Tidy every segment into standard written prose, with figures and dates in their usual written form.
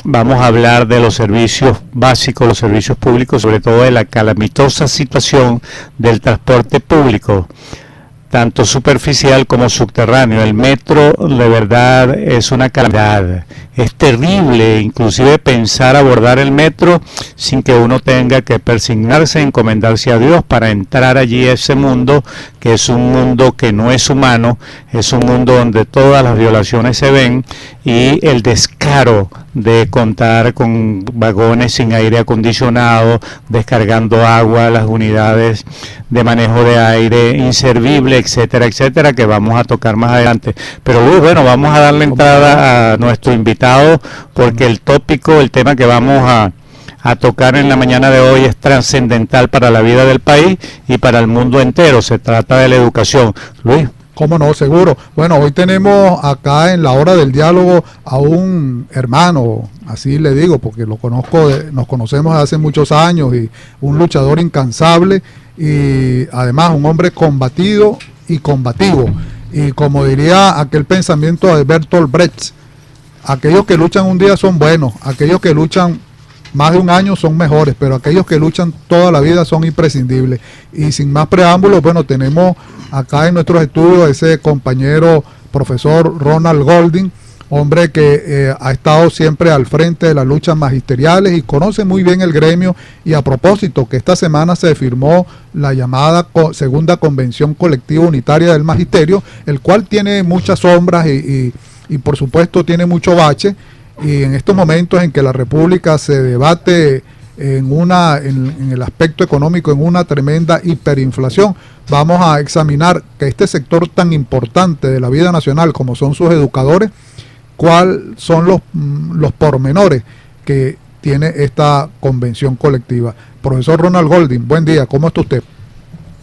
Vamos a hablar de los servicios básicos, los servicios públicos, sobre todo de la calamitosa situación del transporte público, tanto superficial como subterráneo. El metro de verdad es una calamidad, es terrible inclusive pensar abordar el metro sin que uno tenga que persignarse, encomendarse a Dios para entrar allí a ese mundo, que es un mundo que no es humano, es un mundo donde todas las violaciones se ven, y el descaro de contar con vagones sin aire acondicionado, descargando agua, las unidades de manejo de aire inservible, etcétera, etcétera, que vamos a tocar más adelante. Pero bueno, vamos a darle entrada a nuestro invitado, porque el tópico, el tema que vamos a tocar en la mañana de hoy es trascendental para la vida del país y para el mundo entero. Se trata de la educación. Luis. ¿Cómo no? Seguro. Bueno, hoy tenemos acá en la hora del diálogo a un hermano, así le digo, porque lo conozco, nos conocemos hace muchos años, y un luchador incansable, y además un hombre combatido y combativo. Y como diría aquel pensamiento de Bertolt Brecht, aquellos que luchan un día son buenos, aquellos que luchan más de un año son mejores, pero aquellos que luchan toda la vida son imprescindibles. Y sin más preámbulos, bueno, tenemos acá en nuestros estudios ese compañero profesor Ronald Golding, hombre que ha estado siempre al frente de las luchas magisteriales y conoce muy bien el gremio. Y a propósito, que esta semana se firmó la llamada segunda convención colectiva unitaria del magisterio, el cual tiene muchas sombras y por supuesto tiene mucho bache. Y en estos momentos en que la República se debate en el aspecto económico en una tremenda hiperinflación, vamos a examinar que este sector tan importante de la vida nacional como son sus educadores, cuáles son los pormenores que tiene esta convención colectiva. Profesor Ronald Golding, buen día, ¿cómo está usted?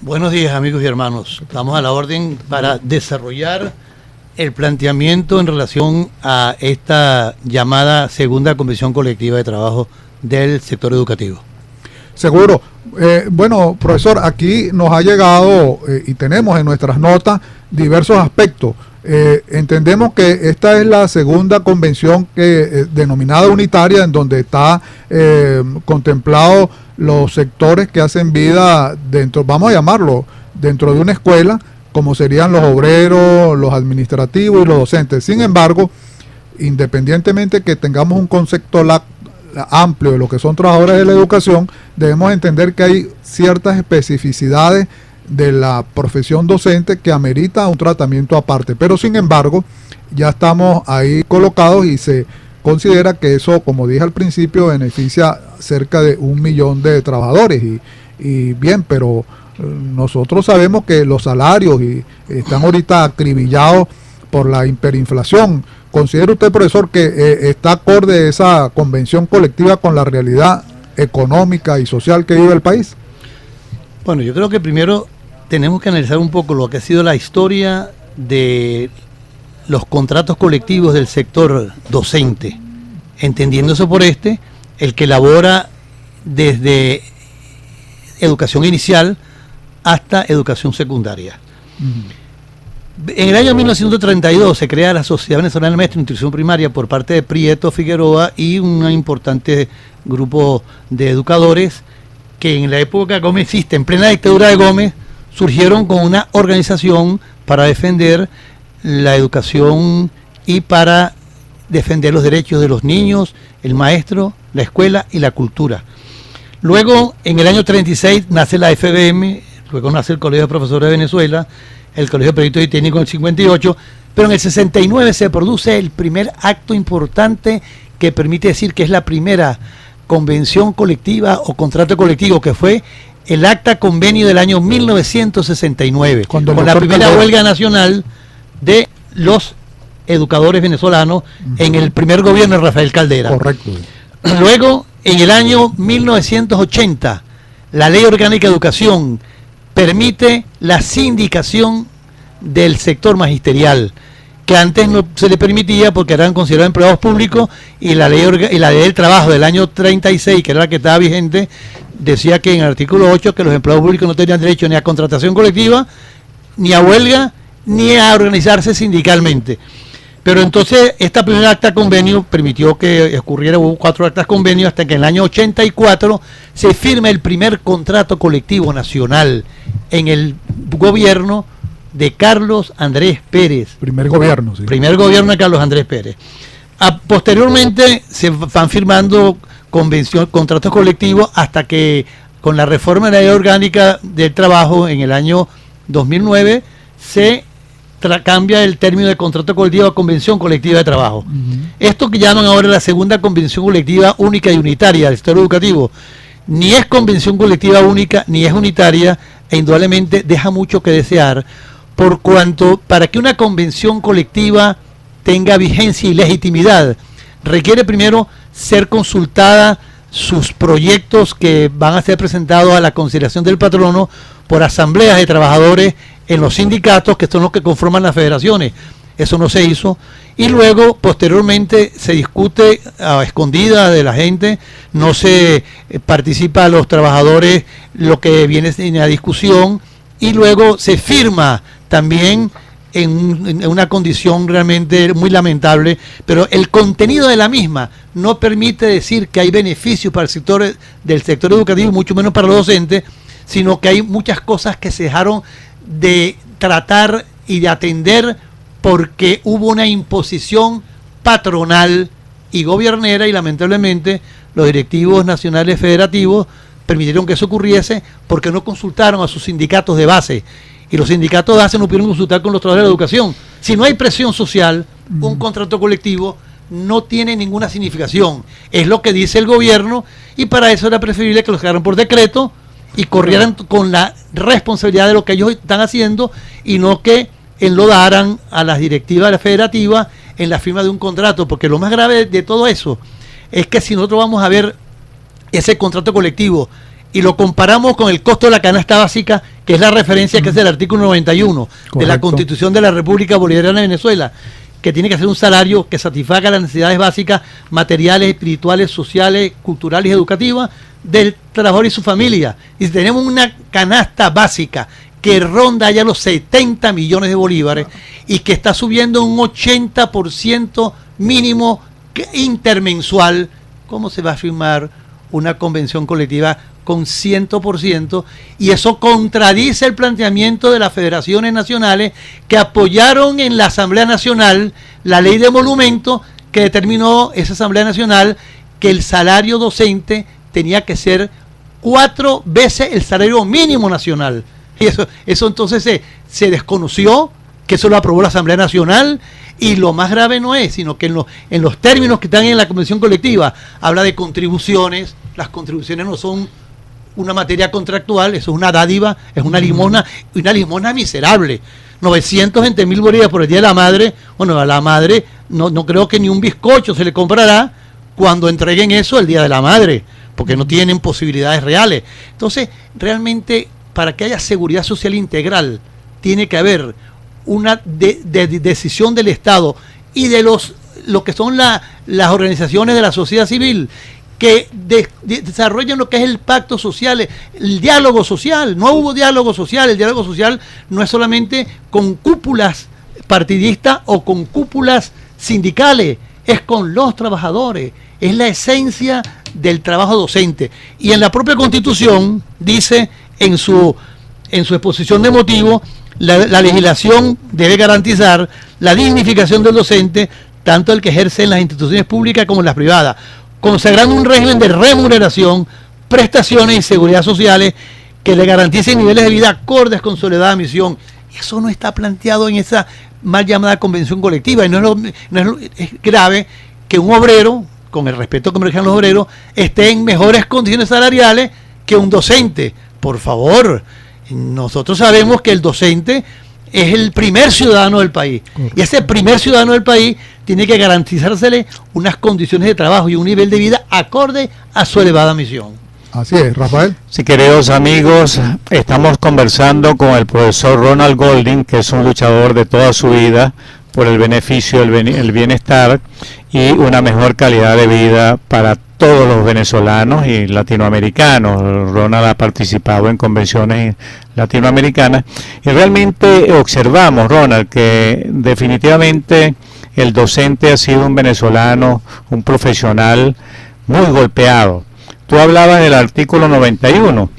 Buenos días, amigos y hermanos. Estamos a la orden para desarrollar el planteamiento en relación a esta llamada segunda convención colectiva de trabajo del sector educativo. Seguro. Bueno, profesor, aquí nos ha llegado y tenemos en nuestras notas diversos aspectos. Entendemos que esta es la segunda convención denominada unitaria, en donde está contemplado los sectores que hacen vida dentro, vamos a llamarlo, dentro de una escuela, como serían los obreros, los administrativos y los docentes. Sin embargo, independientemente que tengamos un concepto amplio de lo que son trabajadores de la educación, debemos entender que hay ciertas especificidades de la profesión docente que amerita un tratamiento aparte. Pero sin embargo, ya estamos ahí colocados y se considera que eso, como dije al principio, beneficia cerca de 1 millón de trabajadores. Y bien, pero nosotros sabemos que los salarios están ahorita acribillados por la hiperinflación. ¿Considera usted, profesor, que está acorde esa convención colectiva con la realidad económica y social que vive el país? Bueno, yo creo que primero tenemos que analizar un poco lo que ha sido la historia de los contratos colectivos del sector docente, entendiéndose por el que elabora desde educación inicial hasta educación secundaria. En el año 1932 se crea la Sociedad Venezolana de Maestros de Instrucción Primaria por parte de Prieto Figueroa y un importante grupo de educadores que en la época Gómez existe, en plena dictadura de Gómez, surgieron con una organización para defender la educación y para defender los derechos de los niños, el maestro, la escuela y la cultura. Luego, en el año 36, nace la FBM, luego nace el Colegio de Profesores de Venezuela, el Colegio de Peritos y Técnicos en el 58, pero en el 69 se produce el primer acto importante que permite decir que es la primera convención colectiva o contrato colectivo, que fue el acta convenio del año 1969, con la primera huelga nacional de los educadores venezolanos en el primer gobierno de Rafael Caldera. Correcto. Luego, en el año 1980, la Ley Orgánica de Educación permite la sindicación del sector magisterial, que antes no se le permitía porque eran considerados empleados públicos, y la ley del trabajo del año 36, que era la que estaba vigente, decía que en el artículo 8 que los empleados públicos no tenían derecho ni a contratación colectiva, ni a huelga, ni a organizarse sindicalmente. Pero entonces esta primera acta convenio permitió que ocurriera, hubo 4 actas convenio hasta que en el año 84 se firma el primer contrato colectivo nacional en el gobierno de Carlos Andrés Pérez. Primer gobierno, sí. Primer gobierno de Carlos Andrés Pérez. Posteriormente se van firmando contratos colectivos hasta que con la reforma de la ley orgánica del trabajo en el año 2009 se cambia el término de contrato colectivo a convención colectiva de trabajo. Esto que llaman ahora la segunda convención colectiva única y unitaria del sector educativo, ni es convención colectiva única ni es unitaria, e indudablemente deja mucho que desear, por cuanto para que una convención colectiva tenga vigencia y legitimidad, requiere primero ser consultada sus proyectos que van a ser presentados a la consideración del patrono por asambleas de trabajadores en los sindicatos, que son los que conforman las federaciones. Eso no se hizo, y luego posteriormente se discute a escondidas de la gente, no se participa a los trabajadores lo que viene en la discusión, y luego se firma también en una condición realmente muy lamentable, pero el contenido de la misma no permite decir que hay beneficios para el sector del sector educativo, mucho menos para los docentes, sino que hay muchas cosas que se dejaron de tratar y de atender porque hubo una imposición patronal y gobiernera, y lamentablemente los directivos nacionales federativos permitieron que eso ocurriese porque no consultaron a sus sindicatos de base, y los sindicatos de base no pudieron consultar con los trabajadores de la educación. Si no hay presión social, un contrato colectivo no tiene ninguna significación, es lo que dice el gobierno, y para eso era preferible que los sacaran por decreto y corrieran con la responsabilidad de lo que ellos están haciendo, y no que enlodaran a las directivas federativas en la firma de un contrato, porque lo más grave de todo eso es que si nosotros vamos a ver ese contrato colectivo y lo comparamos con el costo de la canasta básica, que es la referencia que es el artículo 91 de la Constitución de la República Bolivariana de Venezuela, que tiene que ser un salario que satisfaga las necesidades básicas materiales, espirituales, sociales, culturales y educativas del trabajador y su familia. Y si tenemos una canasta básica que ronda ya los 70 millones de bolívares y que está subiendo un 80% mínimo intermensual, ¿cómo se va a firmar una convención colectiva con 100%? Y eso contradice el planteamiento de las federaciones nacionales que apoyaron en la Asamblea Nacional la ley de emolumentos que determinó esa Asamblea Nacional que el salario docente tenía que ser 4 veces el salario mínimo nacional. Y eso entonces se desconoció, que eso lo aprobó la Asamblea Nacional, y lo más grave no es, sino que en los términos que están en la convención colectiva, habla de contribuciones. Las contribuciones no son una materia contractual, eso es una dádiva, es una limosna, y una limosna miserable. 920.000 bolívares por el Día de la Madre. Bueno, a la madre no creo que ni un bizcocho se le comprará cuando entreguen eso el Día de la Madre, porque no tienen posibilidades reales. Entonces, realmente, para que haya seguridad social integral, tiene que haber una decisión del Estado y de lo que son las organizaciones de la sociedad civil, que desarrollen lo que es el pacto social, el diálogo social. No hubo diálogo social. El diálogo social no es solamente con cúpulas partidistas o con cúpulas sindicales, es con los trabajadores, es la esencia del trabajo docente. Y en la propia Constitución dice en su exposición de motivos, la legislación debe garantizar la dignificación del docente, tanto el que ejerce en las instituciones públicas como en las privadas, consagrando un régimen de remuneración, prestaciones y seguridad sociales que le garanticen niveles de vida acordes con su elevada misión. Eso no está planteado en esa mal llamada convención colectiva, y es grave que un obrero, con el respeto que merecen los obreros, esté en mejores condiciones salariales que un docente. Por favor, nosotros sabemos que el docente es el primer ciudadano del país, y ese primer ciudadano del país tiene que garantizársele unas condiciones de trabajo y un nivel de vida acorde a su elevada misión. Así es, Rafael. Sí, queridos amigos, estamos conversando con el profesor Ronald Golding, que es un luchador de toda su vida por el beneficio, el bienestar y una mejor calidad de vida para todos los venezolanos y latinoamericanos. Ronald ha participado en convenciones latinoamericanas y realmente observamos, Ronald, que definitivamente el docente ha sido un venezolano, un profesional muy golpeado. Tú hablabas del artículo 91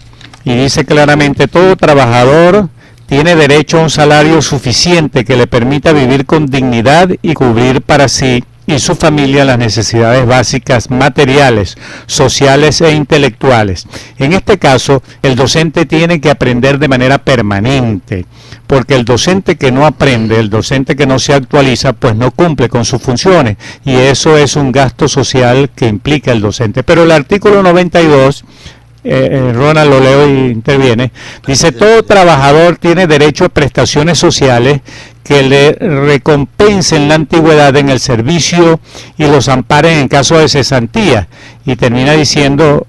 y dice claramente: todo trabajador tiene derecho a un salario suficiente que le permita vivir con dignidad y cubrir para sí y su familia las necesidades básicas materiales, sociales e intelectuales. En este caso, el docente tiene que aprender de manera permanente, porque el docente que no aprende, el docente que no se actualiza, pues no cumple con sus funciones, y eso es un gasto social que implica el docente. Pero el artículo 92, Ronald lo leo y interviene, dice: todo trabajador tiene derecho a prestaciones sociales que le recompensen la antigüedad en el servicio y los amparen en caso de cesantía. Y termina diciendo: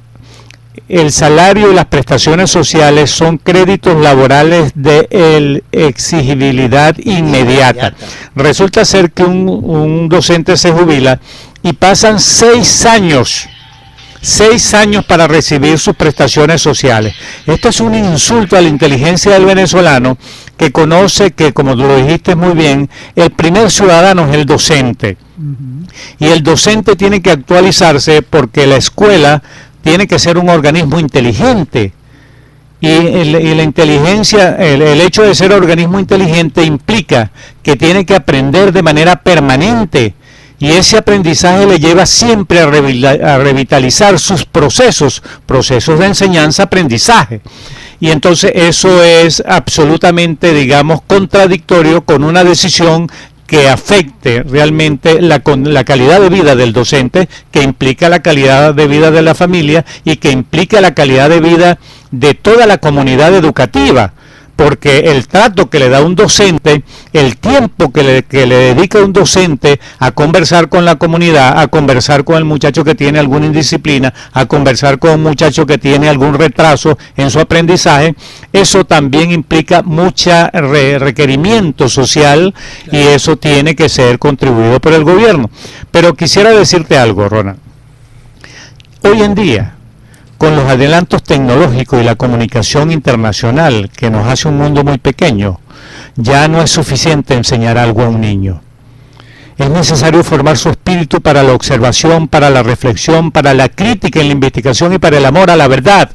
el salario y las prestaciones sociales son créditos laborales de exigibilidad inmediata. Resulta ser que un docente se jubila y pasan 6 años para recibir sus prestaciones sociales. Esto es un insulto a la inteligencia del venezolano, que conoce que, como tú lo dijiste muy bien, el primer ciudadano es el docente. Y el docente tiene que actualizarse, porque la escuela tiene que ser un organismo inteligente. Y la inteligencia, el hecho de ser organismo inteligente implica que tiene que aprender de manera permanente. Y ese aprendizaje le lleva siempre a revitalizar sus procesos de enseñanza-aprendizaje. Y entonces eso es absolutamente, digamos, contradictorio con una decisión que afecte realmente la calidad de vida del docente, que implica la calidad de vida de la familia y que implica la calidad de vida de toda la comunidad educativa. Porque el trato que le da un docente, el tiempo que le dedica un docente a conversar con la comunidad, a conversar con el muchacho que tiene alguna indisciplina, a conversar con un muchacho que tiene algún retraso en su aprendizaje, eso también implica mucha requerimiento social, y eso tiene que ser contribuido por el gobierno. Pero quisiera decirte algo, Ronald. Hoy en día, con los adelantos tecnológicos y la comunicación internacional, que nos hace un mundo muy pequeño, ya no es suficiente enseñar algo a un niño. Es necesario formar su espíritu para la observación, para la reflexión, para la crítica en la investigación y para el amor a la verdad.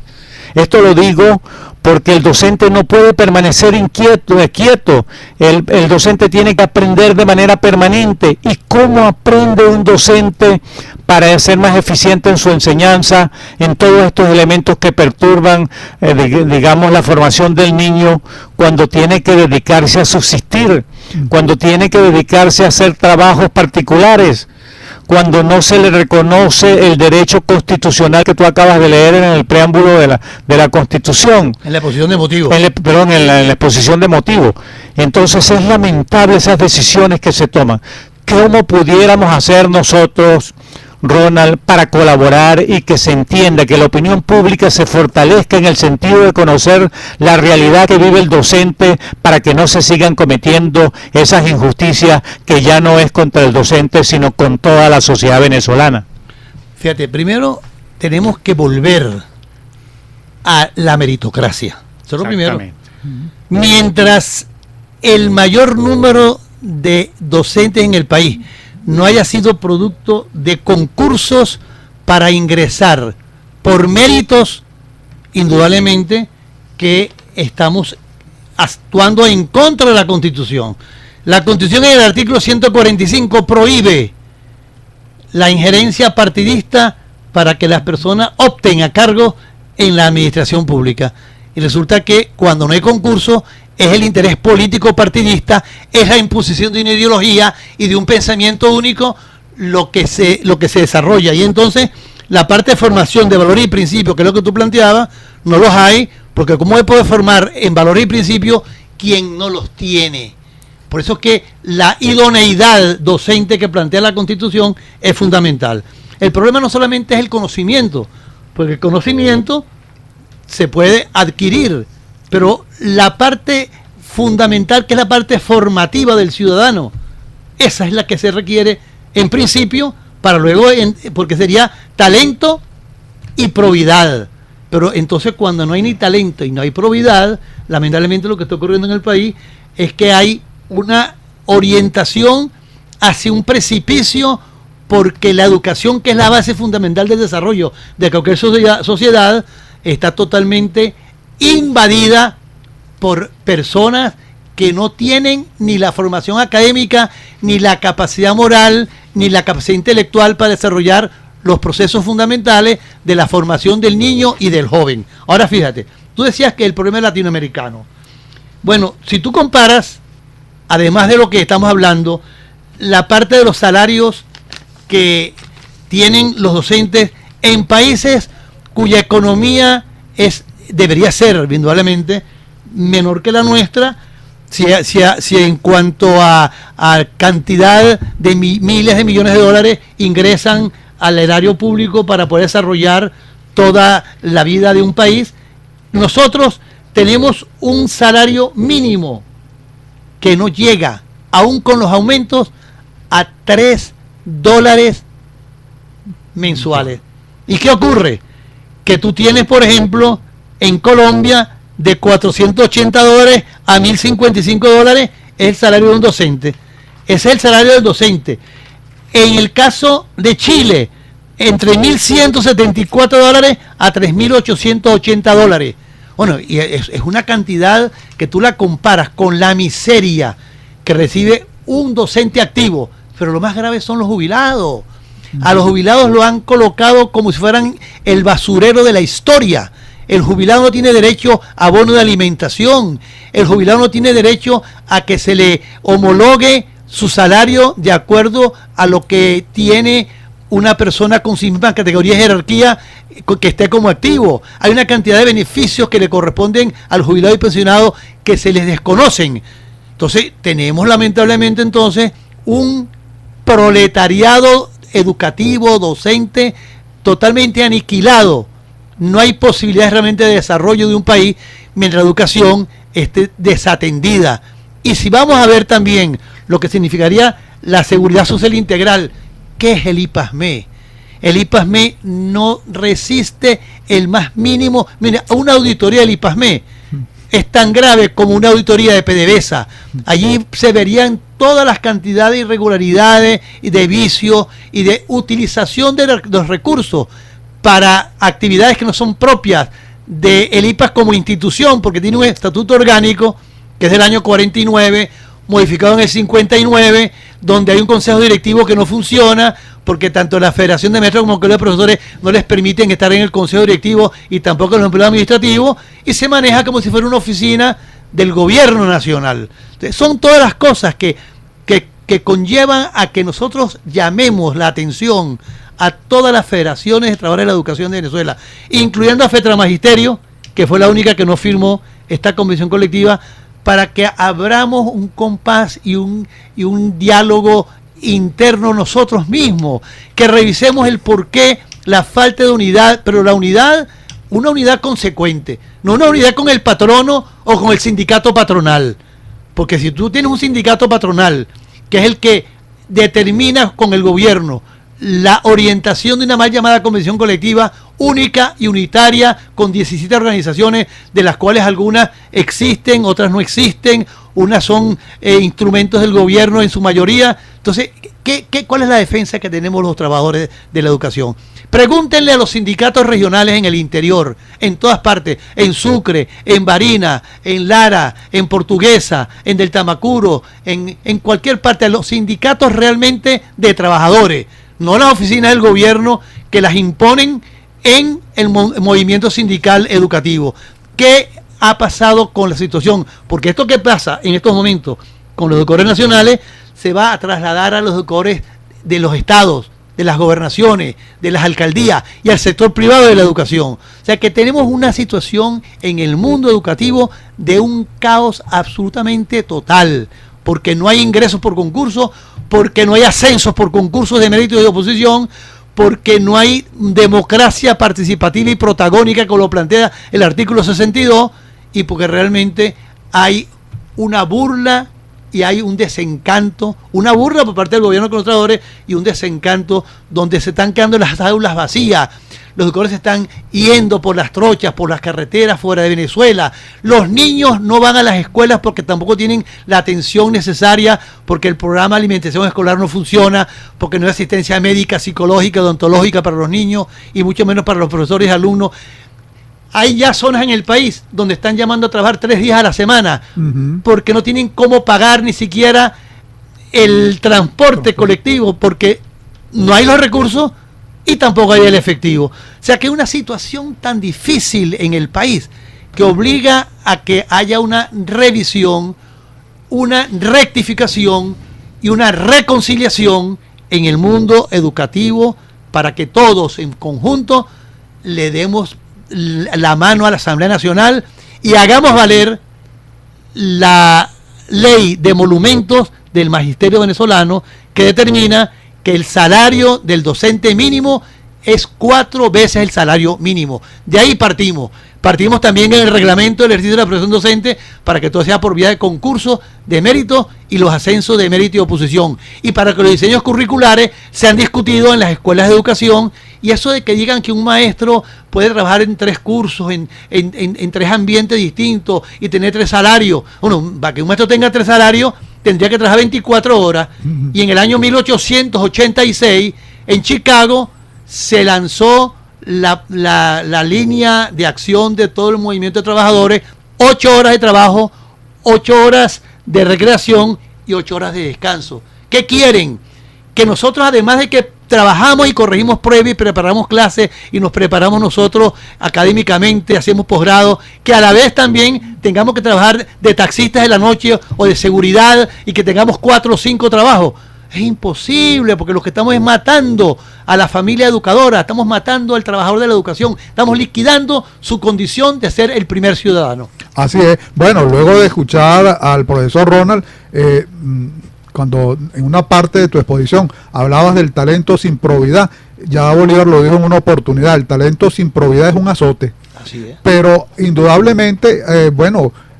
Esto lo digo porque el docente no puede permanecer quieto. El docente tiene que aprender de manera permanente. ¿Y cómo aprende un docente para ser más eficiente en su enseñanza, en todos estos elementos que perturban, digamos, la formación del niño, cuando tiene que dedicarse a subsistir, cuando tiene que dedicarse a hacer trabajos particulares, cuando no se le reconoce el derecho constitucional que tú acabas de leer en el preámbulo de la Constitución? En la exposición de motivos. En la exposición de motivos. Entonces es lamentable esas decisiones que se toman. ¿Cómo pudiéramos hacer nosotros, Ronald, para colaborar y que se entienda, que la opinión pública se fortalezca en el sentido de conocer la realidad que vive el docente, para que no se sigan cometiendo esas injusticias que ya no es contra el docente, sino con toda la sociedad venezolana? Fíjate, primero tenemos que volver a la meritocracia. Eso es lo primero. Mientras el mayor número de docentes en el país no haya sido producto de concursos para ingresar por méritos, indudablemente que estamos actuando en contra de la Constitución. La Constitución, en el artículo 145, prohíbe la injerencia partidista para que las personas opten a cargo en la administración pública. Y resulta que cuando no hay concurso, es el interés político partidista, es la imposición de una ideología y de un pensamiento único lo que se desarrolla. Y entonces la parte de formación de valores y principios, que es lo que tú planteabas, no los hay, porque ¿cómo se puede formar en valores y principios quien no los tiene? Por eso es que la idoneidad docente que plantea la Constitución es fundamental. El problema no solamente es el conocimiento, porque el conocimiento se puede adquirir, pero la parte fundamental, que es la parte formativa del ciudadano, esa es la que se requiere en principio, para luego, porque sería talento y probidad. Pero entonces, cuando no hay ni talento y no hay probidad, lamentablemente lo que está ocurriendo en el país es que hay una orientación hacia un precipicio, porque la educación, que es la base fundamental del desarrollo de cualquier sociedad, está totalmente invadida por personas que no tienen ni la formación académica, ni la capacidad moral, ni la capacidad intelectual para desarrollar los procesos fundamentales de la formación del niño y del joven. Ahora fíjate, tú decías que el problema es latinoamericano. Bueno, si tú comparas, además de lo que estamos hablando, la parte de los salarios que tienen los docentes en países cuya economía debería ser, indudablemente, menor que la nuestra, si en cuanto a cantidad de miles de millones de dólares ingresan al erario público para poder desarrollar toda la vida de un país, nosotros tenemos un salario mínimo que no llega, aún con los aumentos, a $3 mensuales. ¿Y qué ocurre? Que tú tienes, por ejemplo, en Colombia, de $480 a $1.055 es el salario de un docente. Ese es el salario del docente. En el caso de Chile, entre $1.174 a $3.880. Bueno, y es una cantidad que tú la comparas con la miseria que recibe un docente activo. Pero lo más grave son los jubilados. A los jubilados lo han colocado como si fueran el basurero de la historia. El jubilado no tiene derecho a bono de alimentación. El jubilado no tiene derecho a que se le homologue su salario de acuerdo a lo que tiene una persona con su misma categoría y jerarquía que esté como activo. Hay una cantidad de beneficios que le corresponden al jubilado y pensionado que se les desconocen. Entonces, tenemos lamentablemente entonces un proletariado educativo, docente, totalmente aniquilado. No hay posibilidades realmente de desarrollo de un país mientras la educación esté desatendida. Y si vamos a ver también lo que significaría la seguridad social integral, ¿qué es el IPASME? El IPASME no resiste el más mínimo. Mira, una auditoría del IPASME es tan grave como una auditoría de PDVSA. Allí se verían todas las cantidades de irregularidades y de vicios y de utilización de los recursos para actividades que no son propias del IPAS como institución, porque tiene un estatuto orgánico que es del año 49, modificado en el 59, donde hay un consejo directivo que no funciona, porque tanto la Federación de Maestros como el Colegio de Profesores no les permiten estar en el consejo directivo y tampoco los empleados administrativos, y se maneja como si fuera una oficina del gobierno nacional. Entonces, son todas las cosas que conllevan a que nosotros llamemos la atención a todas las federaciones de trabajadores de la educación de Venezuela, incluyendo a FETRA Magisterio, que fue la única que no firmó esta convención colectiva, para que abramos un compás y un diálogo interno nosotros mismos, que revisemos el porqué, la falta de unidad, pero la unidad, una unidad consecuente, no una unidad con el patrono o con el sindicato patronal, porque si tú tienes un sindicato patronal, que es el que determina con el gobierno la orientación de una mal llamada convención colectiva única y unitaria con 17 organizaciones, de las cuales algunas existen, otras no existen, unas son instrumentos del gobierno en su mayoría. Entonces, ¿cuál es la defensa que tenemos los trabajadores de la educación? Pregúntenle a los sindicatos regionales en el interior, en todas partes, en Sucre, en Barinas, en Lara, en Portuguesa, en Del Tamacuro, en cualquier parte, a los sindicatos realmente de trabajadores, no las oficinas del gobierno que las imponen en el movimiento sindical educativo. ¿Qué ha pasado con la situación? Porque esto que pasa en estos momentos con los educadores nacionales se va a trasladar a los educadores de los estados, de las gobernaciones, de las alcaldías y al sector privado de la educación. O sea que tenemos una situación en el mundo educativo de un caos absolutamente total, porque no hay ingresos por concurso, porque no hay ascensos por concursos de mérito y de oposición, porque no hay democracia participativa y protagónica como lo plantea el artículo 62, y porque realmente hay una burla y hay un desencanto, una burla por parte del gobierno con los trabajadores y un desencanto donde se están quedando las aulas vacías. los educadores se están yendo por las trochas, por las carreteras fuera de Venezuela. Los niños no van a las escuelas porque tampoco tienen la atención necesaria, porque el programa de alimentación escolar no funciona, porque no hay asistencia médica, psicológica, odontológica para los niños y mucho menos para los profesores y alumnos. Hay ya zonas en el país donde están llamando a trabajar 3 días a la semana porque no tienen cómo pagar ni siquiera el transporte colectivo, porque no hay los recursos y tampoco hay el efectivo. O sea que es una situación tan difícil en el país que obliga a que haya una revisión, una rectificación y una reconciliación en el mundo educativo para que todos en conjunto le demos la mano a la Asamblea Nacional y hagamos valer la ley de monumentos del magisterio venezolano que determina que el salario del docente mínimo es 4 veces el salario mínimo. De ahí partimos. Partimos también en el reglamento del ejercicio de la profesión docente para que todo sea por vía de concurso, de mérito y los ascensos de mérito y oposición. Y para que los diseños curriculares sean discutidos en las escuelas de educación. Y eso de que digan que un maestro puede trabajar en 3 cursos, en 3 ambientes distintos y tener 3 salarios. Bueno, para que un maestro tenga 3 salarios, tendría que trabajar 24 horas. Y en el año 1886, en Chicago, se lanzó la línea de acción de todo el movimiento de trabajadores: 8 horas de trabajo, 8 horas de recreación y 8 horas de descanso. ¿Qué quieren? Que nosotros, además de que trabajamos y corregimos pruebas y preparamos clases y nos preparamos nosotros académicamente, hacemos posgrado, que a la vez también tengamos que trabajar de taxistas de la noche o de seguridad y que tengamos 4 o 5 trabajos. Es imposible, porque lo que estamos es matando a la familia educadora, estamos matando al trabajador de la educación, estamos liquidando su condición de ser el primer ciudadano. Así es. Bueno, luego de escuchar al profesor Ronald, cuando en una parte de tu exposición hablabas del talento sin probidad, ya Bolívar lo dijo en una oportunidad: el talento sin probidad es un azote. Así es. Pero indudablemente,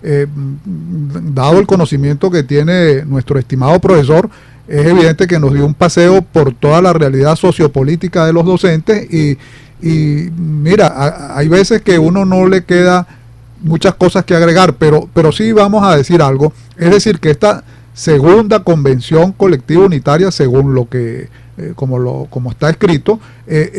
dado el conocimiento que tiene nuestro estimado profesor, es evidente que nos dio un paseo por toda la realidad sociopolítica de los docentes y mira, hay veces que uno no le queda muchas cosas que agregar, pero sí vamos a decir algo. Es decir, que esta segunda convención colectiva unitaria, según lo que como está escrito,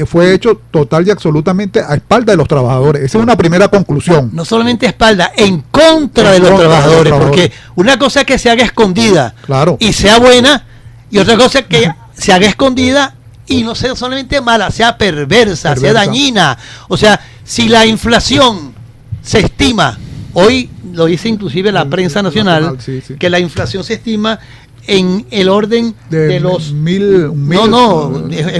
fue hecho total y absolutamente a espalda de los trabajadores. Esa es una primera conclusión. No solamente a espalda, en contra de los trabajadores, porque una cosa es que se haga escondida, claro, y sea buena, y otra cosa es que se haga escondida y no sea solamente mala, sea perversa, sea dañina. O sea, si la inflación se estima, hoy lo dice inclusive la prensa nacional, sí. que la inflación se estima en el orden de los es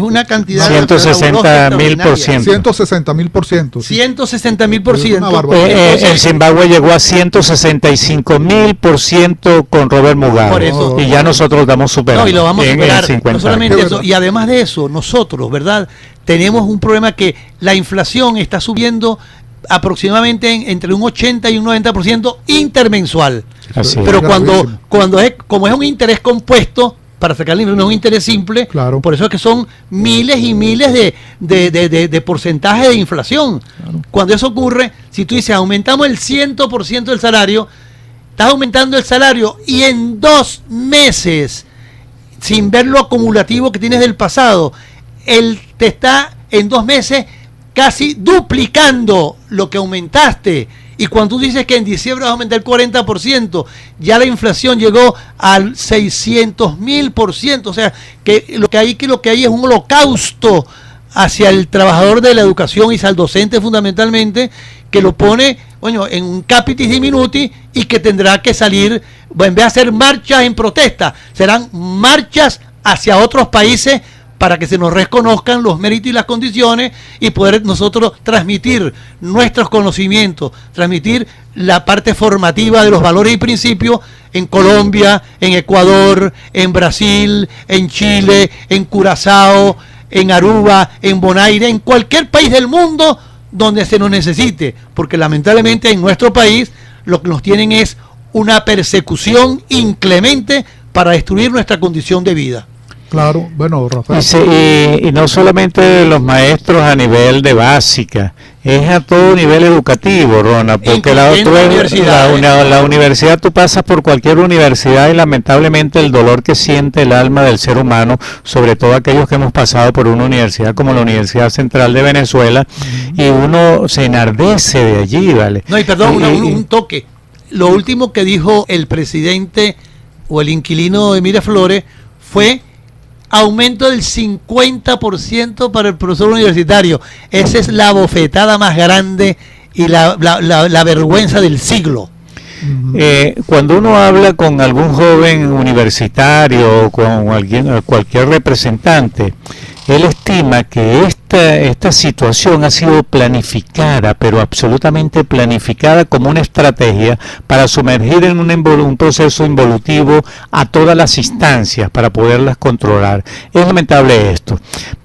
una cantidad 160.000%. 160.000%. En Zimbabue llegó a 165.000% con Robert Mugabe. Por eso, y ya nosotros damos superando. No, y lo vamos a superar. No solamente eso, y además de eso, nosotros, ¿verdad? Tenemos un problema que la inflación está subiendo aproximadamente entre un 80 y un 90% intermensual. Así pero es. como es un interés compuesto, para sacarle no es un interés simple, claro, por eso es que son miles y miles de porcentaje de inflación. Claro. Cuando eso ocurre, si tú dices aumentamos el 100% del salario, estás aumentando el salario y en 2 meses, sin ver lo acumulativo que tienes del pasado, él te está en 2 meses casi duplicando lo que aumentaste. Y cuando tú dices que en diciembre vas a aumentar el 40%, ya la inflación llegó al 600.000%. O sea, que lo que hay es un holocausto hacia el trabajador de la educación y hacia el docente fundamentalmente, que lo pone, bueno, en un capitis diminuti y que tendrá que salir, en vez de hacer marchas en protesta, serán marchas hacia otros países para que se nos reconozcan los méritos y las condiciones y poder nosotros transmitir nuestros conocimientos, transmitir la parte formativa de los valores y principios en Colombia, en Ecuador, en Brasil, en Chile, en Curazao, en Aruba, en Bonaire, en cualquier país del mundo donde se nos necesite, porque lamentablemente en nuestro país lo que nos tienen es una persecución inclemente para destruir nuestra condición de vida. Claro, bueno, Rafael. Y no solamente los maestros a nivel de básica, es a todo nivel educativo, Ronald, porque la universidad, tú pasas por cualquier universidad y lamentablemente el dolor que siente el alma del ser humano, sobre todo aquellos que hemos pasado por una universidad como la Universidad Central de Venezuela, y uno se enardece de allí, ¿vale? No, y perdón, un toque. Lo último que dijo el presidente o el inquilino de Miraflores fue aumento del 50% para el profesor universitario. Esa es la bofetada más grande y la vergüenza del siglo. Cuando uno habla con algún joven universitario o con cualquier representante, él estima que esta situación ha sido planificada, pero absolutamente planificada como una estrategia para sumergir en un proceso involutivo a todas las instancias para poderlas controlar. Es lamentable esto.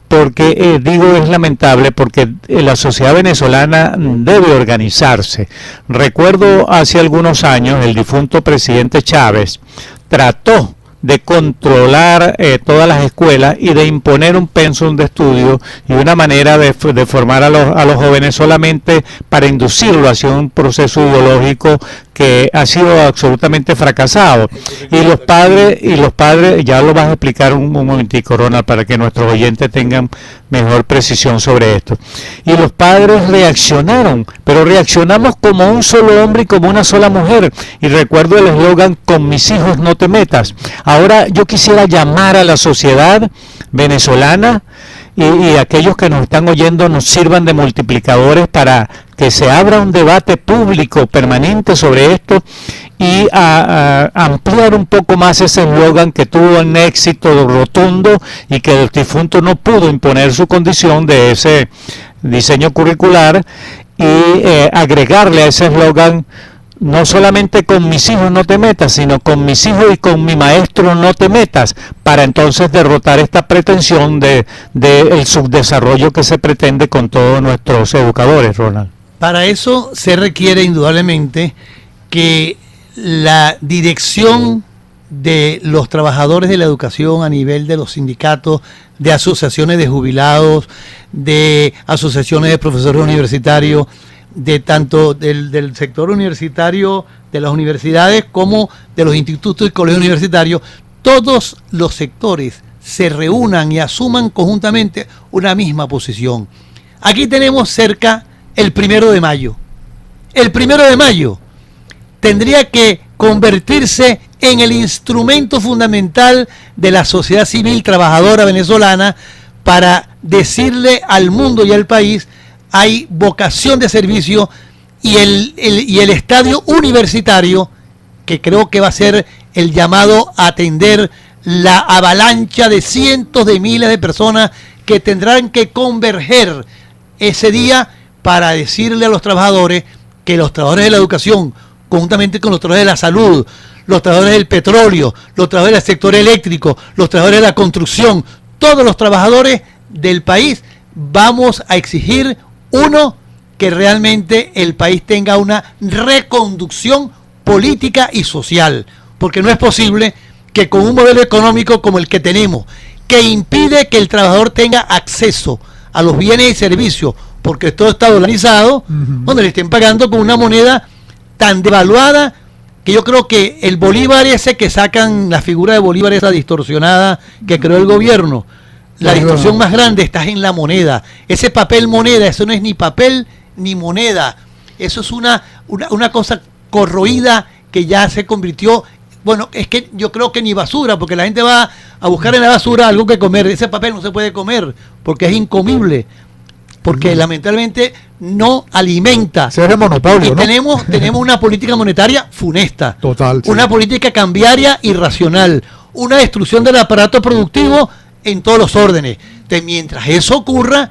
Porque digo es lamentable porque la sociedad venezolana debe organizarse. Recuerdo hace algunos años el difunto presidente Chávez trató de controlar todas las escuelas y de imponer un pensum de estudio y una manera de formar a los jóvenes solamente para inducirlo hacia un proceso ideológico que ha sido absolutamente fracasado. Y los padres, ya lo vas a explicar un momentico, Ronald, para que nuestros oyentes tengan mejor precisión sobre esto. Y los padres reaccionaron, pero reaccionamos como un solo hombre y como una sola mujer. Y recuerdo el eslogan, con mis hijos no te metas. Ahora yo quisiera llamar a la sociedad venezolana y aquellos que nos están oyendo nos sirvan de multiplicadores para que se abra un debate público permanente sobre esto y a ampliar un poco más ese eslogan que tuvo un éxito rotundo y que el difunto no pudo imponer su condición de ese diseño curricular y agregarle a ese eslogan no solamente con mis hijos no te metas, sino con mis hijos y con mi maestro no te metas, para entonces derrotar esta pretensión de el subdesarrollo que se pretende con todos nuestros educadores, Ronald. Para eso se requiere indudablemente que la dirección de los trabajadores de la educación a nivel de los sindicatos, de asociaciones de jubilados, de asociaciones de profesores universitarios, de tanto del sector universitario, de las universidades, como de los institutos y colegios universitarios, todos los sectores se reúnan y asuman conjuntamente una misma posición. Aquí tenemos cerca el 1 de mayo. El 1 de mayo tendría que convertirse en el instrumento fundamental de la sociedad civil trabajadora venezolana para decirle al mundo y al país: hay vocación de servicio, y el estadio universitario, que creo que va a ser el llamado a atender la avalancha de cientos de miles de personas que tendrán que converger ese día para decirle a los trabajadores que los trabajadores de la educación, conjuntamente con los trabajadores de la salud, los trabajadores del petróleo, los trabajadores del sector eléctrico, los trabajadores de la construcción, todos los trabajadores del país, vamos a exigir que realmente el país tenga una reconducción política y social, porque no es posible que con un modelo económico como el que tenemos, que impide que el trabajador tenga acceso a los bienes y servicios, porque todo está dolarizado, donde le estén pagando con una moneda tan devaluada, que yo creo que el bolívar ese que sacan, la figura de bolívar esa distorsionada que creó el gobierno, la distorsión más grande está en la moneda. Ese papel moneda, eso no es ni papel ni moneda. Eso es una cosa corroída que ya se convirtió. Bueno, es que yo creo que ni basura, porque la gente va a buscar en la basura algo que comer. Ese papel no se puede comer porque es incomible, porque lamentablemente no alimenta. Ese es el monopolio, y ¿no? tenemos una política monetaria funesta. Total. Sí. Una política cambiaria irracional. Una destrucción del aparato productivo en todos los órdenes. Entonces, mientras eso ocurra,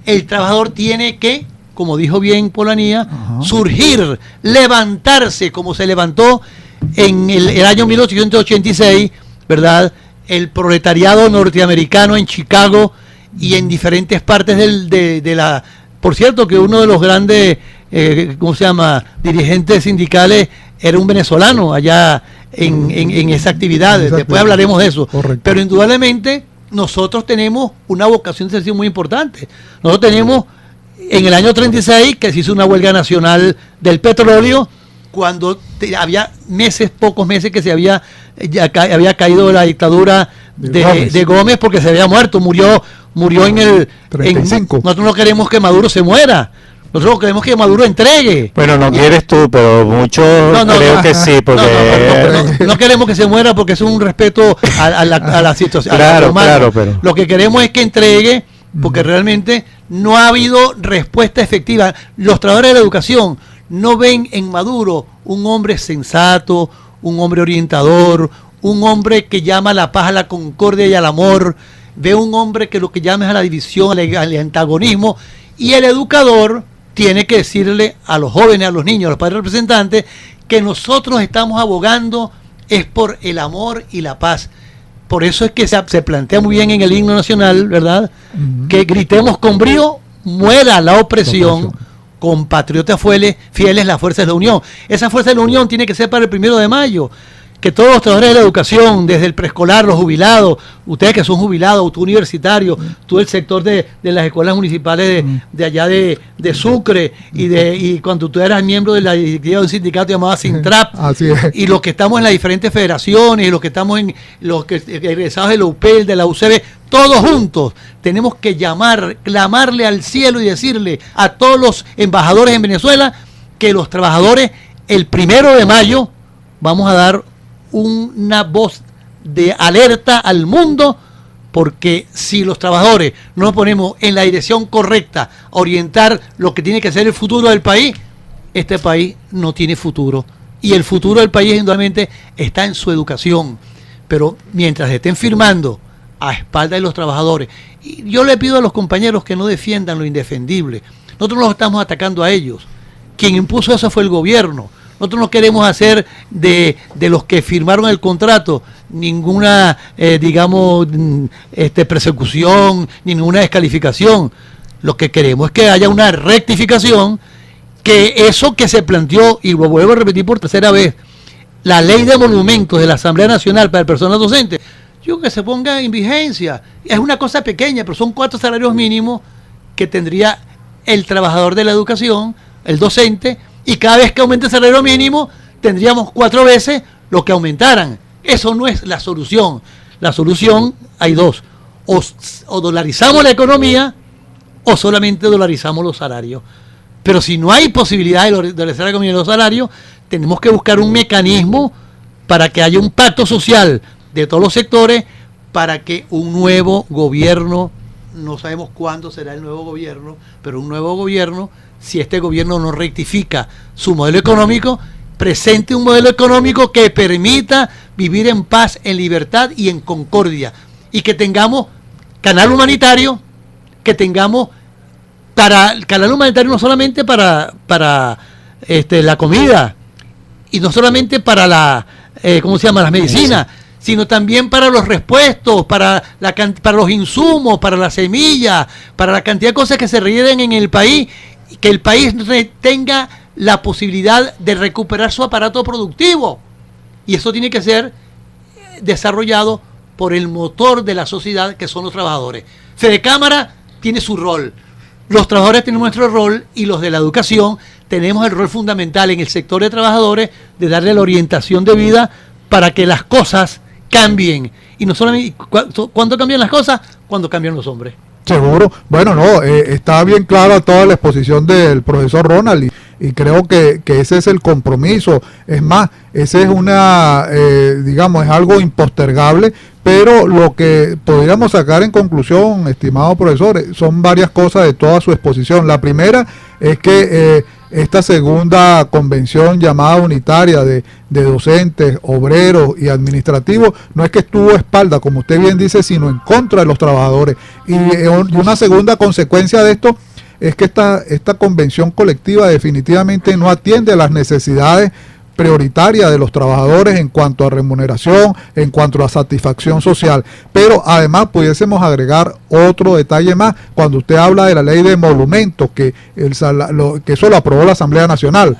el trabajador tiene que, como dijo bien Polanía, surgir, levantarse, como se levantó en el año 1886, ¿verdad? El proletariado norteamericano en Chicago y en diferentes partes de la... Por cierto, que uno de los grandes, dirigentes sindicales era un venezolano allá en esa actividad. Después hablaremos de eso. Correcto. Pero indudablemente nosotros tenemos una vocación de servicio muy importante. Nosotros tenemos en el año 36 que se hizo una huelga nacional del petróleo, cuando había pocos meses que había caído la dictadura de Gómez, porque se había muerto, murió en el 35. Nosotros no queremos que Maduro se muera. Nosotros queremos que Maduro entregue. Bueno, no quieres tú, pero muchos creo que sí, porque... No queremos que se muera porque es un respeto a la situación. Claro, pero... Lo que queremos es que entregue, porque realmente no ha habido respuesta efectiva. Los trabajadores de la educación no ven en Maduro un hombre sensato, un hombre orientador, un hombre que llama a la paz, a la concordia y al amor. Ve un hombre que lo que llama es a la división, al antagonismo, y el educador tiene que decirle a los jóvenes, a los niños, a los padres representantes, que nosotros estamos abogando es por el amor y la paz. Por eso es que se plantea muy bien en el himno nacional, ¿verdad? Que gritemos con brío, muera la opresión, compatriotas fieles, la fuerza de la unión. Esa fuerza de la unión tiene que ser para el 1 de mayo. Que todos los trabajadores de la educación, desde el preescolar, los jubilados, ustedes que son jubilados, tú universitario, tú el sector de las escuelas municipales de allá de Sucre, y cuando tú eras miembro de la directiva de un sindicato llamado Sintrap, y los que estamos en las diferentes federaciones, y los que estamos en los que egresados de la UPEL, de la UCB, todos juntos tenemos que clamarle al cielo y decirle a todos los embajadores en Venezuela que los trabajadores el 1 de mayo vamos a dar una voz de alerta al mundo, porque si los trabajadores no nos ponemos en la dirección correcta a orientar lo que tiene que ser el futuro del país, este país no tiene futuro, y el futuro del país indudablemente está en su educación. Pero mientras estén firmando a espaldas de los trabajadores, y yo le pido a los compañeros que no defiendan lo indefendible. Nosotros los estamos atacando a ellos. Quien impuso eso fue el gobierno. Nosotros no queremos hacer de los que firmaron el contrato ninguna, persecución, ninguna descalificación. Lo que queremos es que haya una rectificación, que eso que se planteó, y lo vuelvo a repetir por tercera vez, la ley de monumentos de la Asamblea Nacional para el personal docente, yo que se ponga en vigencia. Es una cosa pequeña, pero son 4 salarios mínimos que tendría el trabajador de la educación, el docente, y cada vez que aumente el salario mínimo tendríamos 4 veces lo que aumentaran. Eso no es la solución. La solución hay 2: o dolarizamos la economía o solamente dolarizamos los salarios. Pero si no hay posibilidad de dolarizar la economía y los salarios, tenemos que buscar un mecanismo para que haya un pacto social de todos los sectores, para que un nuevo gobierno, no sabemos cuándo será el nuevo gobierno, pero un nuevo gobierno, si este gobierno no rectifica su modelo económico, presente un modelo económico que permita vivir en paz, en libertad y en concordia, y que tengamos canal humanitario, que tengamos canal humanitario no solamente para la comida, y no solamente para las medicinas, sino también para los repuestos, para los insumos, para las semillas, para la cantidad de cosas que se requieren en el país, que el país tenga la posibilidad de recuperar su aparato productivo. Y eso tiene que ser desarrollado por el motor de la sociedad, que son los trabajadores. Fedecámara tiene su rol, los trabajadores tenemos nuestro rol, y los de la educación tenemos el rol fundamental en el sector de trabajadores de darle la orientación de vida para que las cosas cambien. Y no solamente, ¿cuándo cambian las cosas? Cuando cambian los hombres. Seguro. Bueno, no, está bien clara toda la exposición del profesor Ronald, y creo que ese es el compromiso. Es más, ese es es algo impostergable, pero lo que podríamos sacar en conclusión, estimado profesor, son varias cosas de toda su exposición. La primera es que esta segunda convención llamada unitaria de docentes, obreros y administrativos no es que estuvo a espalda, como usted bien dice, sino en contra de los trabajadores. Y una segunda consecuencia de esto es que esta convención colectiva definitivamente no atiende a las necesidades prioritarias de los trabajadores en cuanto a remuneración, en cuanto a satisfacción social. Pero además pudiésemos agregar otro detalle más, cuando usted habla de la ley de monumentos, que eso lo aprobó la Asamblea Nacional.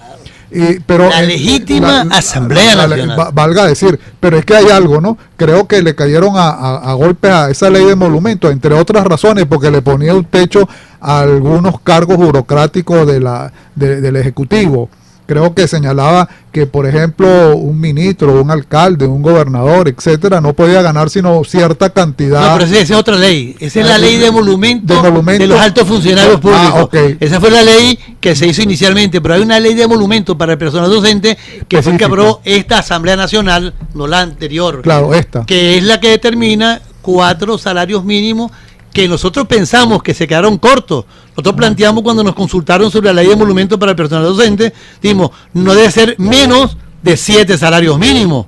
Pero la legítima Asamblea Nacional. Valga decir, pero es que hay algo, ¿no? Creo que le cayeron a golpes a esa ley de emolumentos, entre otras razones, porque le ponía un techo a algunos cargos burocráticos del Ejecutivo. Creo que señalaba que, por ejemplo, un ministro, un alcalde, un gobernador, etcétera, no podía ganar sino cierta cantidad. No, pero esa es otra ley. Esa es la ley de emolumentos de los altos funcionarios públicos. Okay. Esa fue la ley que se hizo inicialmente, pero hay una ley de emolumentos para el personal docente que fue que aprobó esta Asamblea Nacional, no la anterior. Claro, esta. Que es la que determina 4 salarios mínimos que nosotros pensamos que se quedaron cortos. Nosotros planteamos cuando nos consultaron sobre la ley de emolumentos para el personal docente, dijimos, no debe ser menos de 7 salarios mínimos.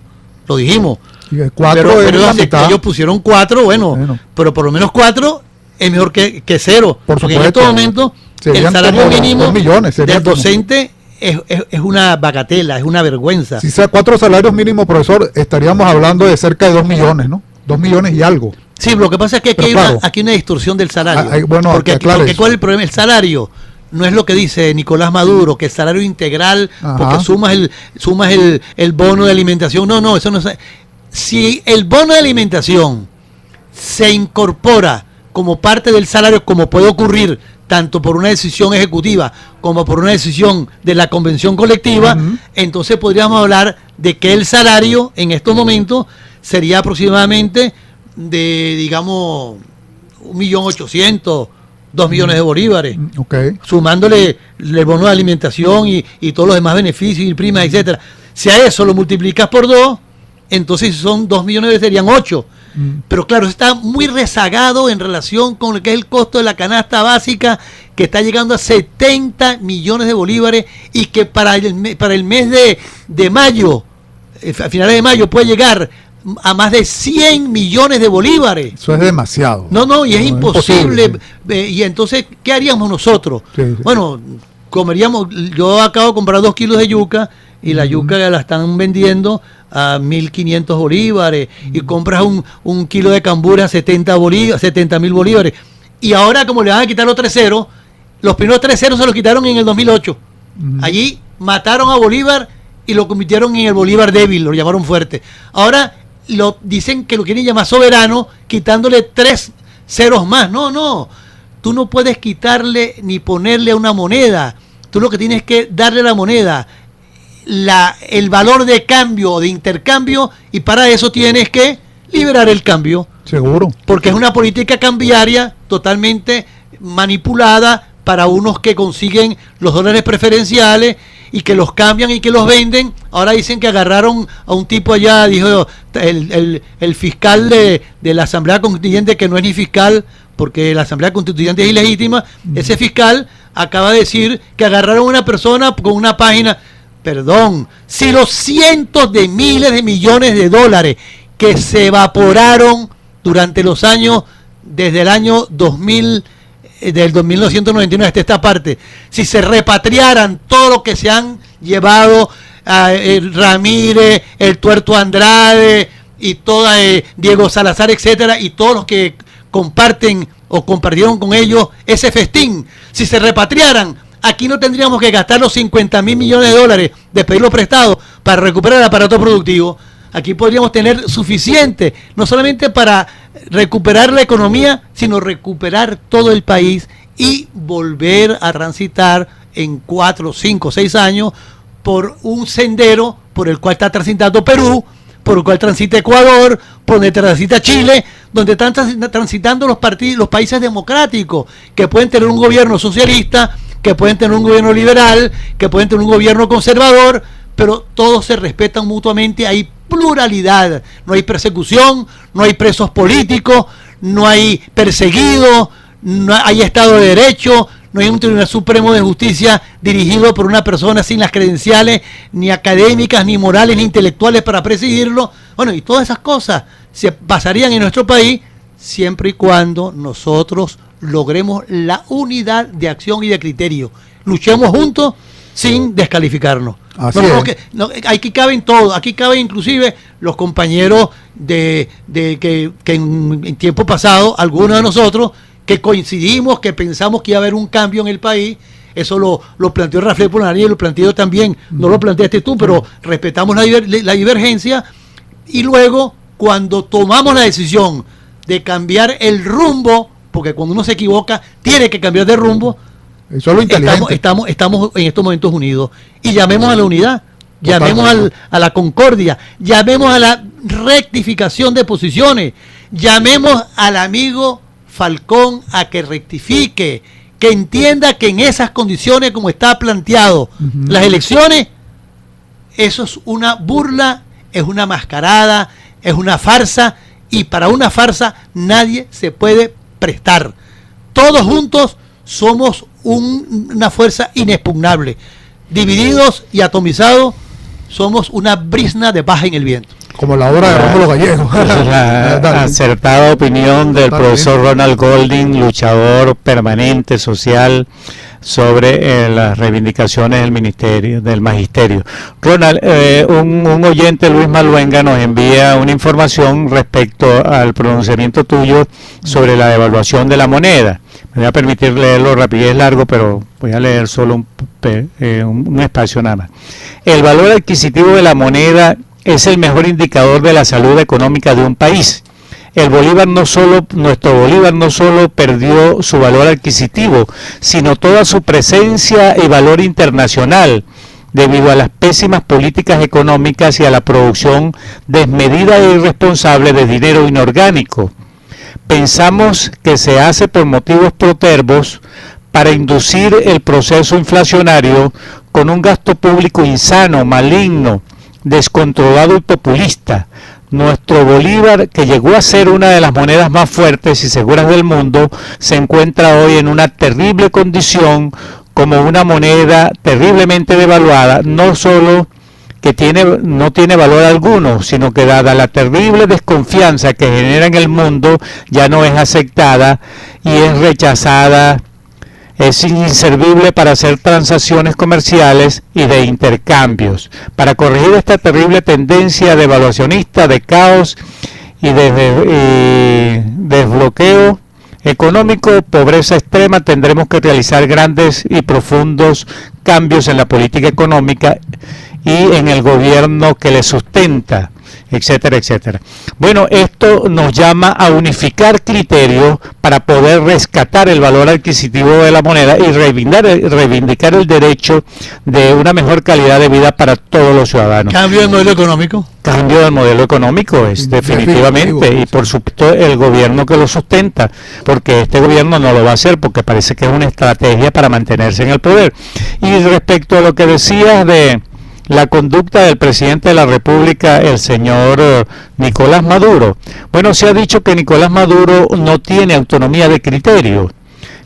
Lo dijimos. Pero ellos pusieron 4, bueno, pero por lo menos 4 es mejor que 0. Porque en estos momentos el salario mínimo del docente es una bagatela, es una vergüenza. Si sea 4 salarios mínimos, profesor, estaríamos hablando de cerca de 2 millones, ¿no? 2 millones y algo. Sí, lo que pasa es que aquí hay una distorsión del salario. Porque ¿cuál es el problema? El salario no es lo que dice Nicolás Maduro, que el salario integral, porque sumas el bono de alimentación. No, eso no es. Si el bono de alimentación se incorpora como parte del salario, como puede ocurrir tanto por una decisión ejecutiva como por una decisión de la convención colectiva, entonces podríamos hablar de que el salario en estos momentos sería aproximadamente de, digamos, 1.800.000, 2 millones de bolívares, sumándole el bono de alimentación y todos los demás beneficios y primas, etcétera. Si a eso lo multiplicas por 2, entonces si son 2 millones serían 8. Pero claro, está muy rezagado en relación con lo que es el costo de la canasta básica, que está llegando a 70 millones de bolívares y que para el mes de mayo, a finales de mayo, puede llegar a más de 100 millones de bolívares. Eso es demasiado. No, y es imposible. Y entonces, ¿qué haríamos nosotros? Sí. Bueno, comeríamos, yo acabo de comprar 2 kilos de yuca y la yuca la están vendiendo a 1.500 bolívares y compras un kilo de cambura a 70.000 bolívares. Y ahora, como le van a quitar los 3 ceros, los primeros 3 ceros se los quitaron en el 2008. Allí mataron a Bolívar y lo convirtieron en el Bolívar débil, lo llamaron fuerte. Ahora dicen que lo quieren llamar soberano, quitándole 3 ceros más. No, tú no puedes quitarle ni ponerle a una moneda. Tú lo que tienes que darle a la moneda el valor de cambio o de intercambio, y para eso tienes que liberar el cambio. Seguro. Porque es una política cambiaria totalmente manipulada para unos que consiguen los dólares preferenciales y que los cambian y que los venden. Ahora dicen que agarraron a un tipo allá, dijo el fiscal de la Asamblea Constituyente, que no es ni fiscal porque la Asamblea Constituyente es ilegítima. Ese fiscal acaba de decir que agarraron a una persona con una página. Perdón, si los cientos de miles de millones de dólares que se evaporaron durante los años, desde el año 2000, del 1999 hasta esta parte, si se repatriaran todo lo que se han llevado el Ramírez, el Tuerto Andrade y toda Diego Salazar, etcétera, y todos los que comparten o compartieron con ellos ese festín, si se repatriaran, aquí no tendríamos que gastar los 50.000 millones de dólares de pedirlo prestado para recuperar el aparato productivo. Aquí podríamos tener suficiente, no solamente para recuperar la economía, sino recuperar todo el país y volver a transitar en 4, 5, 6 años por un sendero por el cual está transitando Perú, por el cual transita Ecuador, por donde transita Chile, donde están transitando los países democráticos, que pueden tener un gobierno socialista, que pueden tener un gobierno liberal, que pueden tener un gobierno conservador, pero todos se respetan mutuamente, hay pluralidad, no hay persecución, no hay presos políticos, no hay perseguidos, no hay Estado de Derecho, no hay un Tribunal Supremo de Justicia dirigido por una persona sin las credenciales ni académicas, ni morales, ni intelectuales para presidirlo. Bueno, y todas esas cosas se pasarían en nuestro país siempre y cuando nosotros logremos la unidad de acción y de criterio. Luchemos juntos sin descalificarnos. Aquí caben todos, aquí caben inclusive los compañeros que en tiempo pasado, algunos de nosotros, que coincidimos, que pensamos que iba a haber un cambio en el país, Eso lo planteó Rafael Polonariz y lo planteé yo también. No lo planteaste tú, pero respetamos la divergencia. Y luego, cuando tomamos la decisión de cambiar el rumbo, porque cuando uno se equivoca, tiene que cambiar de rumbo, eso es lo inteligente. Estamos en estos momentos unidos. Y llamemos a la unidad, llamemos a la concordia, llamemos a la rectificación de posiciones, llamemos al amigo Falcón a que rectifique, que entienda que en esas condiciones como está planteado las elecciones, eso es una burla, es una mascarada, es una farsa, y para una farsa nadie se puede prestar. Todos juntos somos una fuerza inexpugnable. Divididos y atomizados, somos una brizna de paja en el viento. Como la obra de Rómulo Gallego. La acertada opinión del profesor Ronald Golding, luchador permanente social sobre las reivindicaciones del ministerio, del magisterio. Ronald, un oyente, Luis Maluenga, nos envía una información respecto al pronunciamiento tuyo sobre la devaluación de la moneda. Me voy a permitir leerlo rápido, es largo, pero voy a leer solo un espacio nada más. El valor adquisitivo de la moneda es el mejor indicador de la salud económica de un país. Nuestro Bolívar no solo perdió su valor adquisitivo, sino toda su presencia y valor internacional, debido a las pésimas políticas económicas y a la producción desmedida e irresponsable de dinero inorgánico. Pensamos que se hace por motivos protervos para inducir el proceso inflacionario con un gasto público insano, maligno, descontrolado y populista. Nuestro Bolívar, que llegó a ser una de las monedas más fuertes y seguras del mundo, se encuentra hoy en una terrible condición como una moneda terriblemente devaluada, no solo que no tiene valor alguno, sino que dada la terrible desconfianza que genera en el mundo, ya no es aceptada y es rechazada. Es inservible para hacer transacciones comerciales y de intercambios. Para corregir esta terrible tendencia devaluacionista, de caos y de desbloqueo económico, pobreza extrema, tendremos que realizar grandes y profundos cambios en la política económica y en el gobierno que le sustenta, etcétera, etcétera. Bueno, esto nos llama a unificar criterios para poder rescatar el valor adquisitivo de la moneda y reivindicar el derecho de una mejor calidad de vida para todos los ciudadanos. ¿Cambio del modelo económico? Cambio del modelo económico, es definitivamente, y por supuesto el gobierno que lo sustenta, porque este gobierno no lo va a hacer, porque parece que es una estrategia para mantenerse en el poder. Y respecto a lo que decías de la conducta del presidente de la República, el señor Nicolás Maduro. Bueno, se ha dicho que Nicolás Maduro no tiene autonomía de criterio.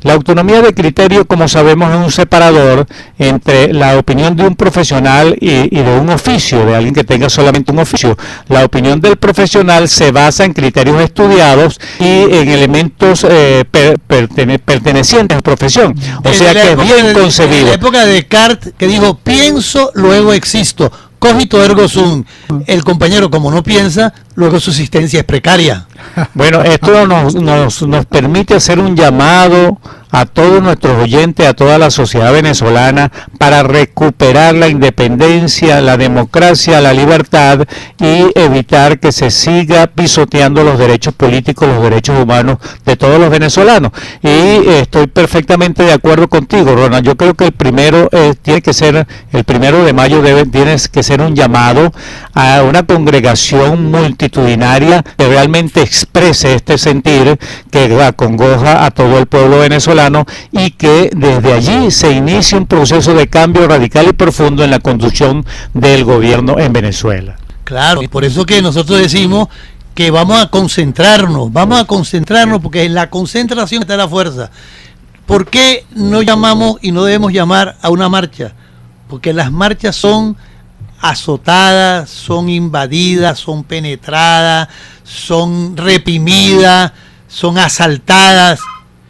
La autonomía de criterio, como sabemos, es un separador entre la opinión de un profesional y de un oficio, de alguien que tenga solamente un oficio. La opinión del profesional se basa en criterios estudiados y en elementos pertenecientes a la profesión. O sea que es bien concebido. En la época de Descartes, que dijo, pienso, luego existo. Cogito ergo sum. El compañero, como no piensa, luego su existencia es precaria. Bueno, esto nos permite hacer un llamado a todos nuestros oyentes, a toda la sociedad venezolana, para recuperar la independencia, la democracia, la libertad y evitar que se siga pisoteando los derechos políticos, los derechos humanos de todos los venezolanos. Y estoy perfectamente de acuerdo contigo, Ronald. Yo creo que el primero tiene que ser, el 1 de mayo tiene que ser un llamado a una congregación multitudinaria que realmente exprese este sentir que acongoja a todo el pueblo venezolano y que desde allí se inicie un proceso de cambio radical y profundo en la conducción del gobierno en Venezuela. Claro, y por eso que nosotros decimos que vamos a concentrarnos porque en la concentración está la fuerza. ¿Por qué no llamamos y no debemos llamar a una marcha? Porque las marchas son azotadas, son invadidas, son penetradas, son reprimidas, son asaltadas.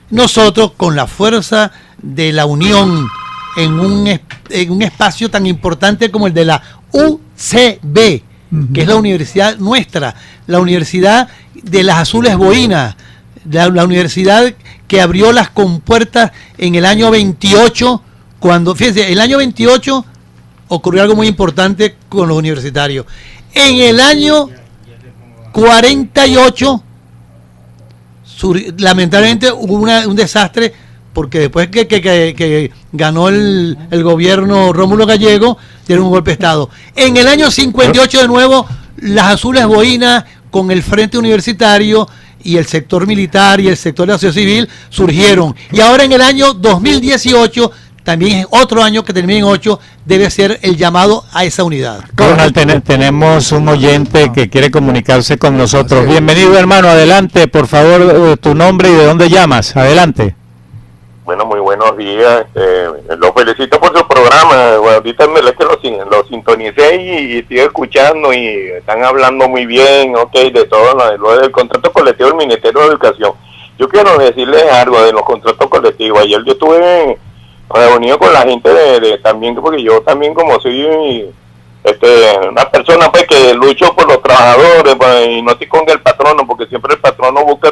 Nosotros, con la fuerza de la unión en un espacio tan importante como el de la UCB, que es la universidad nuestra, la universidad de las azules boinas, la universidad que abrió las compuertas en el año 28 Cuando, fíjense, el año 28 ocurrió algo muy importante con los universitarios. En el año 48, lamentablemente hubo un desastre, porque después que ganó el gobierno Rómulo Gallego, dieron un golpe de Estado. En el año 58 de nuevo, las azules boinas con el Frente Universitario y el sector militar y el sector de la sociedad civil surgieron. Y ahora en el año 2018, también es otro año que termina en 8, debe ser el llamado a esa unidad. Ronald, tenemos un oyente que quiere comunicarse con nosotros. Bienvenido, hermano, adelante, por favor, tu nombre y de dónde llamas. Adelante. Bueno, muy buenos días. Los felicito por su programa. Bueno, ahorita es que lo sintonicé y estoy escuchando y están hablando muy bien, de todo lo del contrato colectivo del Ministerio de Educación. Yo quiero decirles algo de los contratos colectivos. Ayer yo estuve reunido con la gente de también, porque yo también, como soy una persona pues que lucho por los trabajadores, pues, y no estoy con el patrono, porque siempre el patrono busca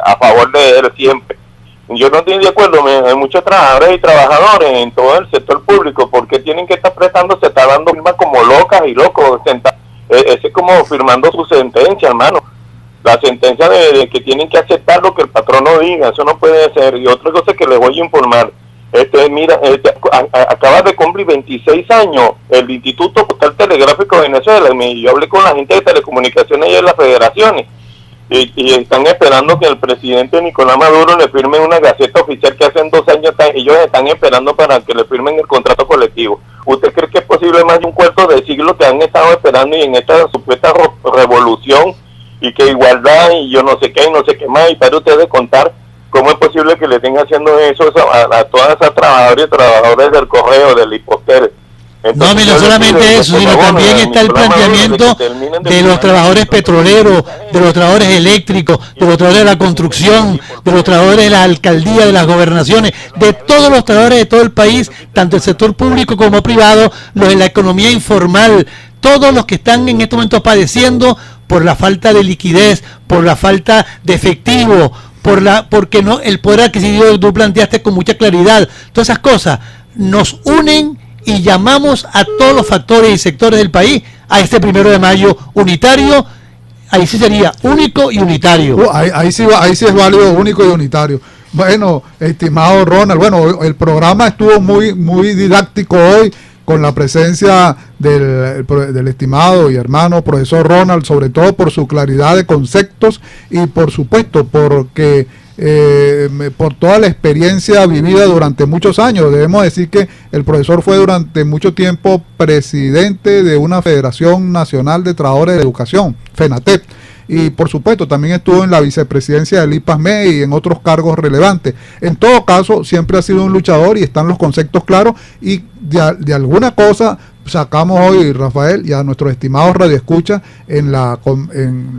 a favor de él siempre. Yo no estoy de acuerdo, hay muchos trabajadores y trabajadores en todo el sector público, porque tienen que estar prestando, se está dando firmas como locas y locos, ese es como firmando su sentencia, hermano. La sentencia de que tienen que aceptar lo que el patrono diga, eso no puede ser. Y otra cosa que les voy a informar, mira, acaba de cumplir 26 años el Instituto Postal Telegráfico de Venezuela. Yo hablé con la gente de telecomunicaciones y de las federaciones, y están esperando que el presidente Nicolás Maduro le firme una gaceta oficial que hace 2 años ellos están esperando para que le firmen el contrato colectivo. ¿Usted cree que es posible más de un cuarto de siglo que han estado esperando, y en esta supuesta revolución y que igualdad y yo no sé qué y no sé qué más? Y para ustedes contar cómo es posible que le estén haciendo eso a todas esas trabajadoras y trabajadores del correo, del Hipostel. Entonces, no solamente eso, sino también está el planteamiento de los trabajadores petroleros, de los trabajadores eléctricos, de los trabajadores de la construcción, de los trabajadores de la alcaldía, de las gobernaciones, de todos los trabajadores de todo el país, tanto el sector público como privado, los de la economía informal, todos los que están en estos momentos padeciendo por la falta de liquidez, por la falta de efectivo, porque no el poder adquisitivo que tú planteaste con mucha claridad. Todas esas cosas nos unen y llamamos a todos los factores y sectores del país a este 1 de mayo unitario. Ahí sí sería único y unitario. Ahí sí es válido, único y unitario. Bueno, estimado Ronald, bueno, el programa estuvo muy didáctico hoy, con la presencia del estimado y hermano profesor Ronald, sobre todo por su claridad de conceptos y por supuesto porque por toda la experiencia vivida durante muchos años. Debemos decir que el profesor fue durante mucho tiempo presidente de una Federación Nacional de Trabajadores de Educación, FENATEP, y por supuesto también estuvo en la vicepresidencia del IPASME y en otros cargos relevantes. En todo caso, siempre ha sido un luchador y están los conceptos claros, y de alguna cosa sacamos hoy, Rafael, y a nuestros estimados radioescuchas en la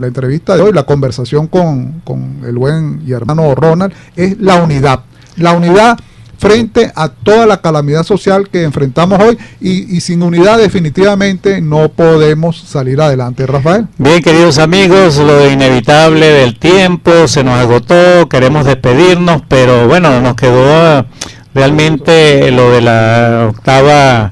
entrevista de hoy, la conversación con el buen y hermano Ronald, es la unidad frente a toda la calamidad social que enfrentamos hoy, y sin unidad definitivamente no podemos salir adelante, Rafael. Bien, queridos amigos, lo inevitable del tiempo se nos agotó, queremos despedirnos, pero bueno, nos quedó realmente lo de la 8ª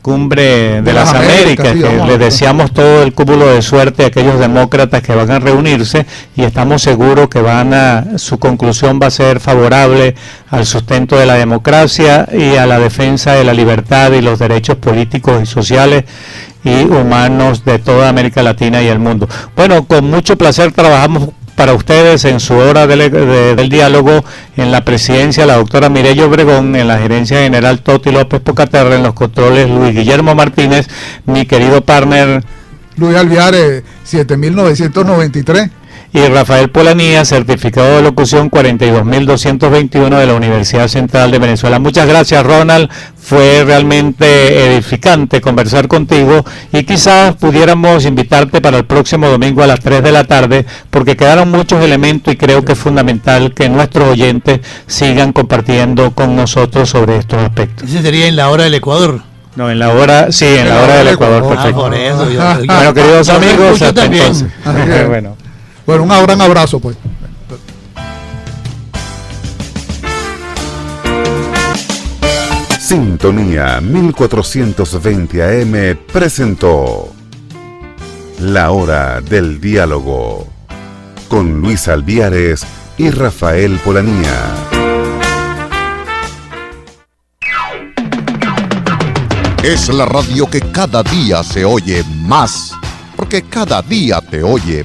cumbre de las Américas, que les deseamos todo el cúmulo de suerte a aquellos demócratas que van a reunirse, y estamos seguros que su conclusión va a ser favorable al sustento de la democracia y a la defensa de la libertad y los derechos políticos y sociales y humanos de toda América Latina y el mundo. Bueno, con mucho placer trabajamos para ustedes en su hora del diálogo, en la presidencia la doctora Mireya Obregón, en la gerencia general Toti López Pocaterra, en los controles Luis Guillermo Martínez, mi querido partner Luis Alviare 7993 y Rafael Polanía, certificado de locución 42221 de la Universidad Central de Venezuela. Muchas gracias, Ronald, fue realmente edificante conversar contigo, y quizás pudiéramos invitarte para el próximo domingo a las 3 de la tarde, porque quedaron muchos elementos y creo que es fundamental que nuestros oyentes sigan compartiendo con nosotros sobre estos aspectos. Ese sería en la hora del Ecuador. No, en la hora del Ecuador, perfecto. Por eso, bueno, queridos amigos, hasta entonces. Bueno, un gran abrazo, pues. Sintonía 1420 AM presentó La Hora del Diálogo con Luis Alviares y Rafael Polanía. Es la radio que cada día se oye más, porque cada día te oye